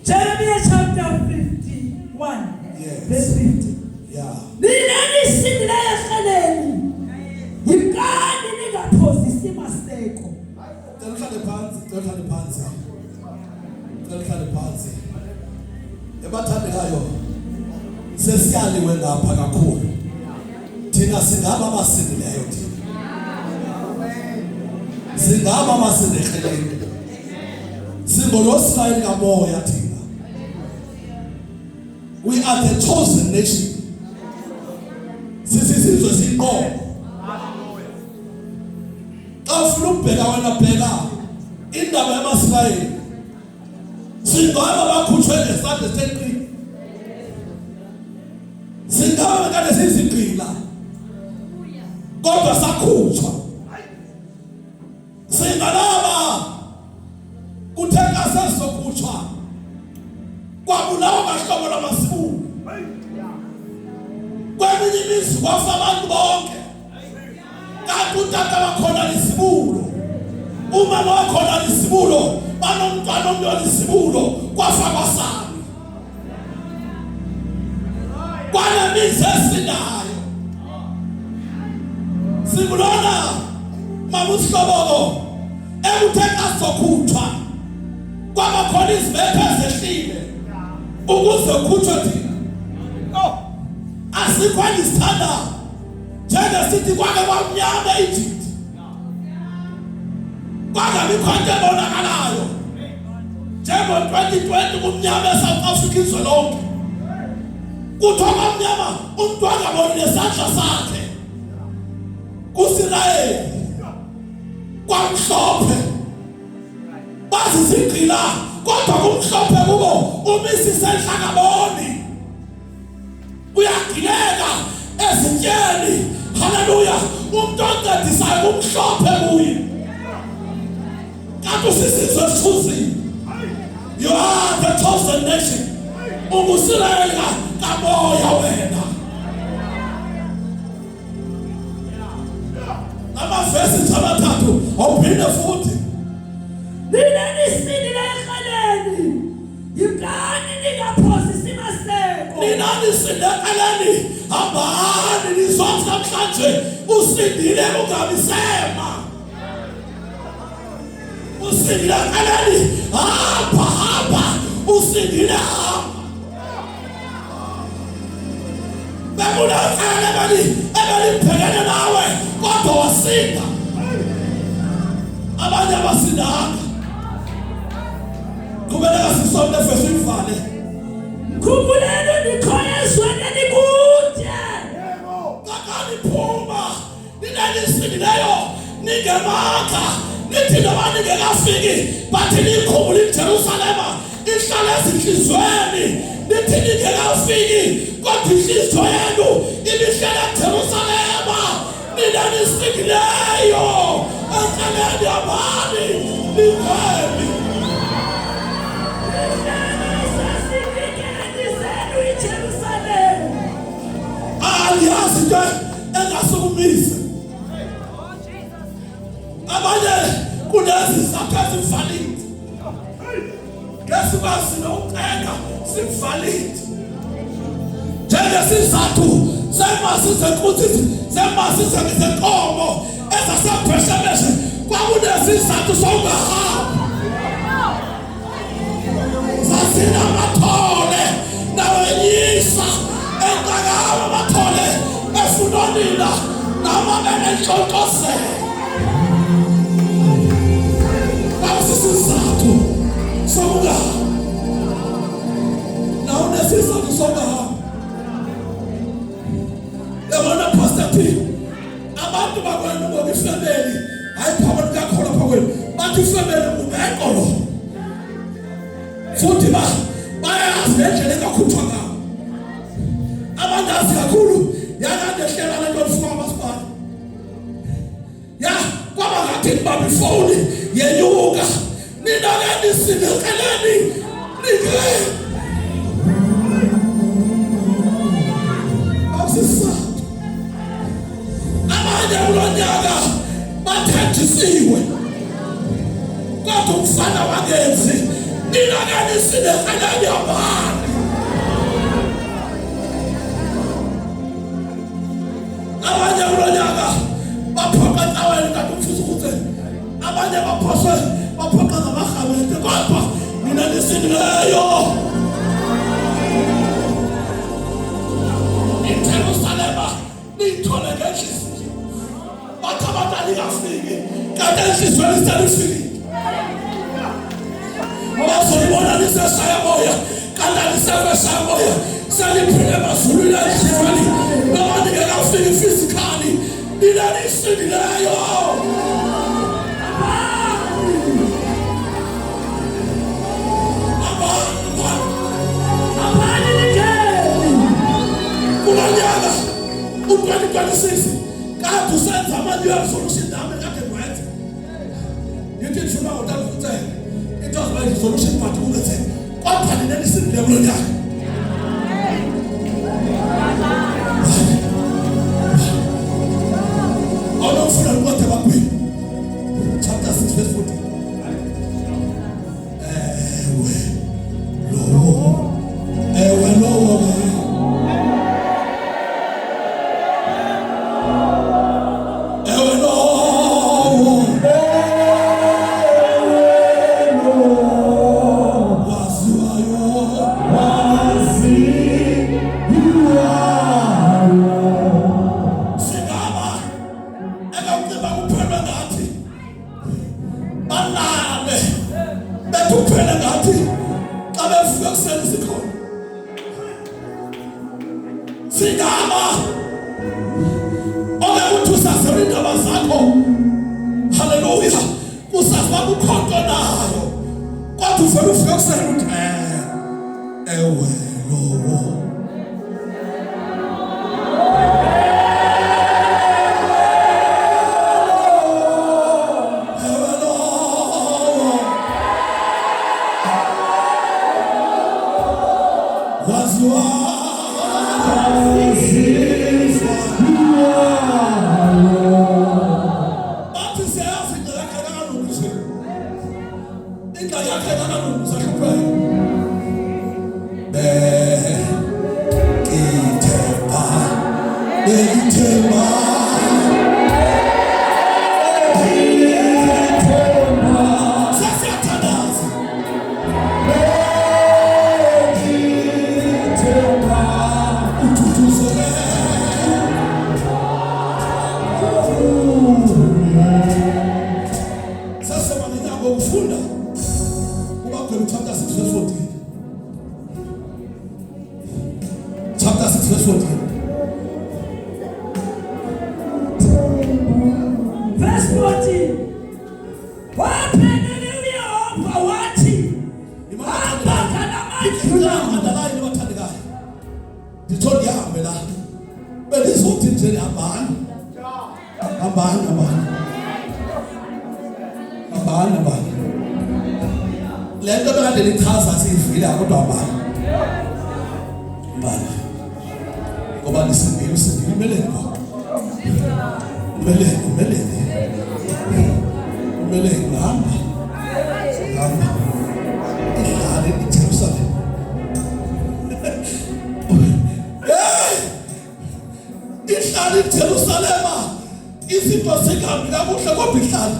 Jeremiah chapter 51, verse 50. Sesiyaliwe lapha kakhulu. Thina singaba abasindileyo thina. Singaba abasindileyo. Singolosayini kamoya thina. We are the chosen nation. Sisizwe siqobo. Afuna ubheka wena bheka indaba yamaSirayeli. Singaba bakhutshwe ngesandla seqini. Singaba kade sizigqila. Kodwa sakhutshwa. Singalaba kutheka sesokhutshwa. Kwabulawa ngahlobo lwamasibu. Kweminye imizi kwafa abantu bonke. Kanti utata wakhona lisibulo. Uma wakhona lisibulo, banomntwana omntwana lisibulo kwafa kwasami. Kwana misesinayo. Sibulona mamuslobo ekutheka sokhutshwa. Kwaba khona izibethe ezehlile. Ukuze ukhutshwe thina. Asikwani sithanda. Njenge sithi kwake kwamnyama eEgypt. Kwake mikhonto ebonakalayo. Njengo 2020 kumnyama eSouth Africa izwe lonke. Kuthiwa kwamnyama umuntu angaboni nesandla sakhe. KuSirayeli kwamhlophe. Bazizigqila kodwa kumhlophe kubo umisise enhlakaboni. Uyagileka ezintyeni. Hallelujah. Umuntu oncedisayo kumhlophe kuye. Kanti usisizwe esithunzini. You are the chosen nation. USirayeli kamoya wena. Namavesi amathathu awuphinde futhi. Nina nisindile ekhaleni. Yikani ningaphosi nani silekeleni hambani nizothi namhlanje usindile ungabisema. Usindile keleni hamba usindile hamba. Bekunakele ebelibhekene nawe kodwa wasinda. Abanye abasindanga kumele sisonde verse ivale. Khumbuleni nikhona ezweni elikude. Kakani phuma ninelisindileyo ningemakha nithi noma ningekafiki bathi nikhumbule iJerusalema ihlala ezinhlizweni. Nithi ningekafiki kodwa inhliziyo yenu ibihlala eJerusalema. Ninelisindileyo eceleni yabani nikhwemi. Aliyazi into engasukumise. Abanye kulezi izathu ezivalide. Ngesikwazi nokucenga sivalide. Njengesizathu semasi zenkomo ezasepheshemeshe kwakunesizathu sokungahamba. Sasinamathole nawenyisa engqakama amathole efunonina namabenenhlokozelo. Awusisizathu sokungahamba. Nawo nesizathu sokungahamba. Yabona Pastor P, abantu bakwenu ngokufemeli hayi phakathi kakhona phakwenu bathi ufemeli umenkolo futhi bayazi ngendlela engakhuthwa ngayo. Abandazi kakhulu yakandehlela lento olifuna masipala ya kwaba ngathi baba ifoni yenyuka nina ke nisindekeleni nike awusisa. Abanye ulonyaka bathenjisiwe kodwa ukufana wakenzi. Nina ke nisindekeleni abantu. Abanye ulonyaka baphoqa tawela kanti ufisa ukuthi abanye baphoqa ngamahabete kodwa nina nisindileyo. iJerusalema niyithole ngenhliziyo. Bathi abantu alikafiki kanti enhliziyweni selifike. Bazolibona liseshaya moya kanti aliseshaya moya. Seliphile emazulwini enhliziyweni noma ningekafiki physically. Nina nisindileyo. Kulonyaka u-2026 kade usenza ama-new resolution nami kade ngwenza. Yithi ndifuna ngotata ukuthi into aziba resolution but kungethe kodwa nina nisindileyo kulonyaka. Awunofuna ukuthi bakwini chapter 6 verse 14. Ewe lowo hallelujah. Kusasa kukhonto nayo kodwa uvela ufike kusela ukuthi ewe lowo. Chapter 6 verse 14. Verse 14. Lento bekade lichaza sivile kodwa abani. Mbali. Ngoba nisindile umeleni ngo. Umeleni hamba. Ihlale eJerusalem. Ihlale eJerusalem. Izinto sekambi kakuhle kodwa ihlale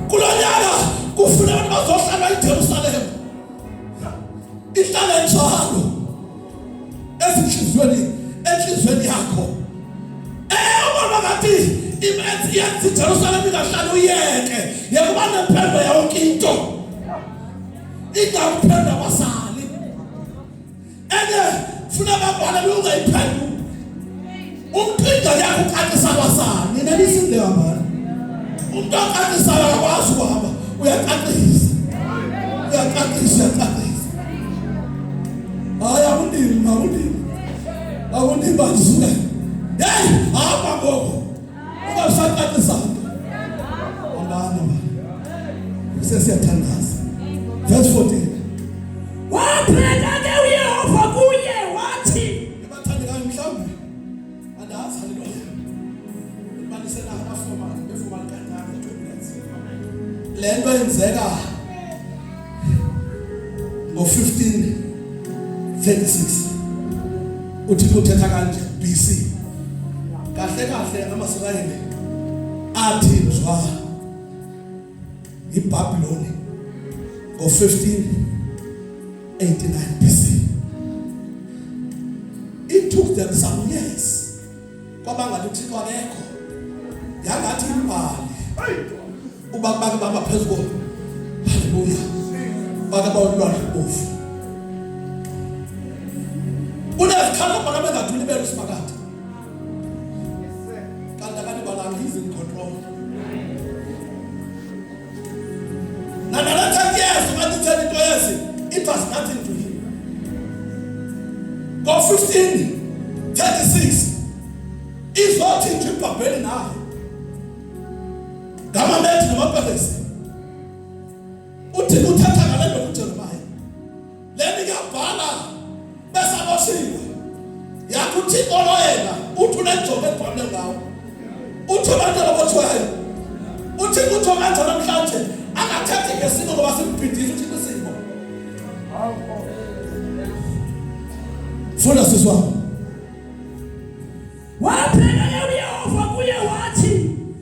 kulonyaka kufuna abantu bazohlala eJerusalem. Ihlale njalo enhlizweni yakho. Ubona ngathi imenzi yenza eJerusalem ingahlali uyeke. Yekuba nempembe yonke into. Ingawuphenda abasali. Funa babona ungayiphendu. Umphinda yakho uqaqisa abasali. Nina lisinde abantu. Umuntu aqaqisa akwazi ukuhamba. Uyaqaqisa. Hayi awundi bazule. Hey, hamba ngoku. Ungasaqaqisa. Abana. Sesiyathandaza. Verse 14. Wapheka ke uYehova kuye wathi. Ebathandekayo mhlawumbe. Andazi haleluya. Ibanisela abafoma befuma kancane 2 minutes. Lento yenzeka ngo-1536 uThixo uthetha kanje BC. Kahle amaSirayeli athinjwa iBhabhiloni ngo-1589 BC. It took them some years. Kwabangathi uThixo akekho. Yangathi imbali. Ubabake baba phezulu. Haleluya. Baka bawulwana bofu. Unezikhalo baka bengathuli belusimakade. Kanti balanga he's in control. It has nothing to him. Go 1536 is not in Babel now. Government namaphelesi. Uthi uthatha ngale lokuJeremiah. Leni ngiyabhala bese aboshiwe. Yakuthi oloyena uthi unejobe ebhonwe ngawo. Uthi abantu abotshwayo. Uthi manje namhlanje akathethe ngesimo ngoba simbhidisa uthi isimo. Funda siswa. Wapheka uYehova kuye wathi.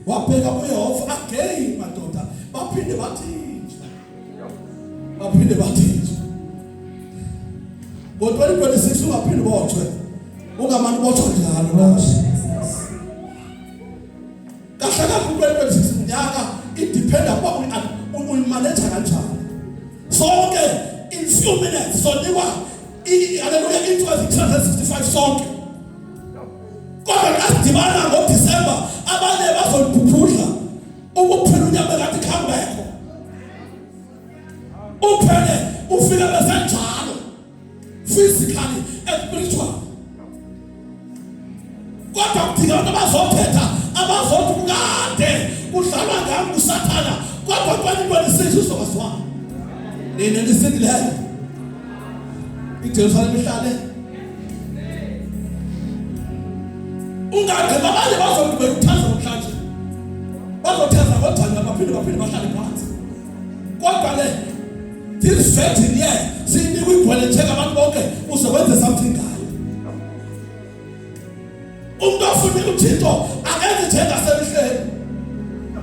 Wapheka uYehova again madoda. Baphinde bathinjwa. Ngo-2026 ungaphinde botshwe. Ungamani botshwa njalo manje. Kahle ku-2026 unyaka idependa kwa uyimanage kanjani. Sonke in few minutes sonikwa haleluya into 365 sonke. Kodwa kasidibana ngoDisemba abanye bazoliphuphuza ukuphela unyaka ngathi comeback. Uphele ufika besenjalo physically and spiritually. Kodwa kudinga abantu abazophetha abazothi kade kudlalwa ngami uSathana. Kodwa 2026 uzobaswa. Nina lisindileyo. iJerusalem ihlale. Ungade abanye bazothi bayuthanza namhlanje. Bazothenza kodwa baphinde bahlale phansi. Kodwa le this vetting here sinikwe igcwele check abantu bonke usebenze something ngayo. Umuntu ofuna uThixo akenze check asebihleli.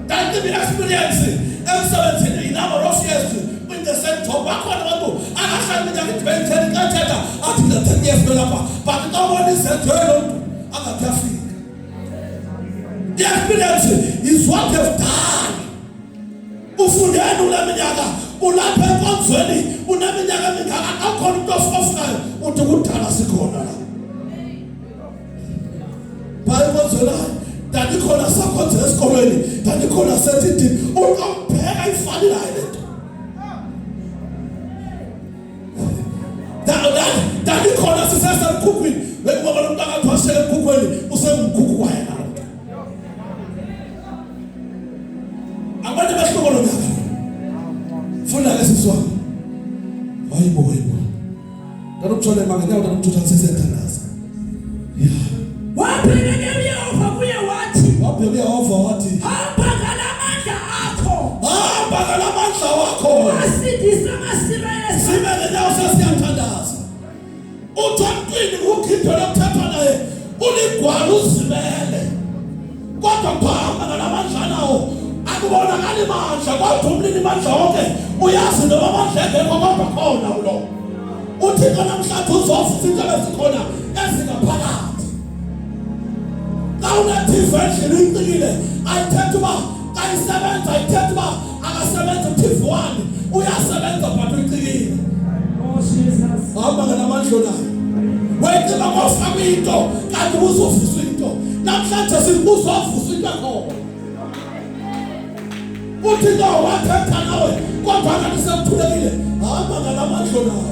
That the experience emsebenzini in number of years in the same job bakhona abantu angahlali iminyaka 20 kathetha athi the 10 years lapha but nobody said well angakafika. The experience is what they've done. Ufundeni ulaminyaka ulapha enkonzweni unaminyaka emingaka akhona umuntu ofikayo uthi kudala sikhona la. Bayibonzela Tanikhona sakhonze esikolweni tanikhona sethi uqopheka ifani nayo lento. Tanikhona sisesemkhukhwini ngoba lo mntaka athwashele emkhukhweni usemkhukhu kwaye la. Abantu behloko lo nyaka. Funa ke siswami. Hayibo. Tanukutshole mangenyawo tanukuthatha sisentanaza. Waphela ngeYehova kuye wathi. Waphela uYehova wathi. Hamba ngalamandla akho. Hamba ngalamandla wakho. Wasindisa amaSirayeli. Simele nawo sesiyathandaza. Uthantwini ukukhipha lokuthatha naye uligwala uzimele. Kodwa phamba ngalamandla nawo akubonakali mandla kodwa umlini mandla wonke uyazi noma amandla engekho kodwa khona ulo. Uthixo namhlanje uzofuza into ezikhona ezingaphakathi. Now that differential uyiqikile ayithetha uba ayisebenza ayithetha uba akasebenza uThixo1 uyasebenza but uyiqikile. Oh Jesus. Hamba ngamandla nayo. Wayicela ngofaka into kanti uzovusa into. Namhlanje sibuzovusa into yakho. Uthi no wathetha nawe kodwa kanti sekuthulekile. Hamba ngamandla nayo.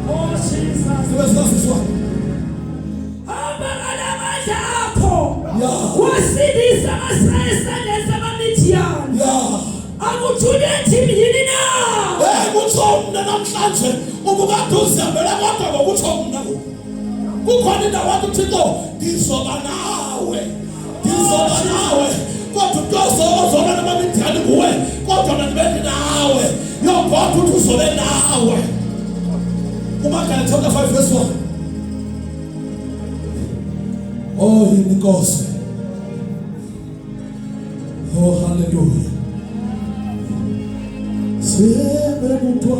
Oh Jesus. Sibesasiswa. Hamba ngalamandla akho. Wasindisa amaSirayeli sabamidiyani. Akuthuleti yini na? Kutsho mna namhlanje ubukade uzihambela kodwa ngokutsho mna kukhona indawo wathi uThixo ndizoba nawe. Kodwa uzoba nabamidiyani kuwe kodwa mina ndibe nawe. Yonke uthi uzobe nawe. uMakhaya chapter 5 verse 1. Oh inkosi. Oh hallelujah. Sebe mutwa.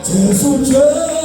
Jesus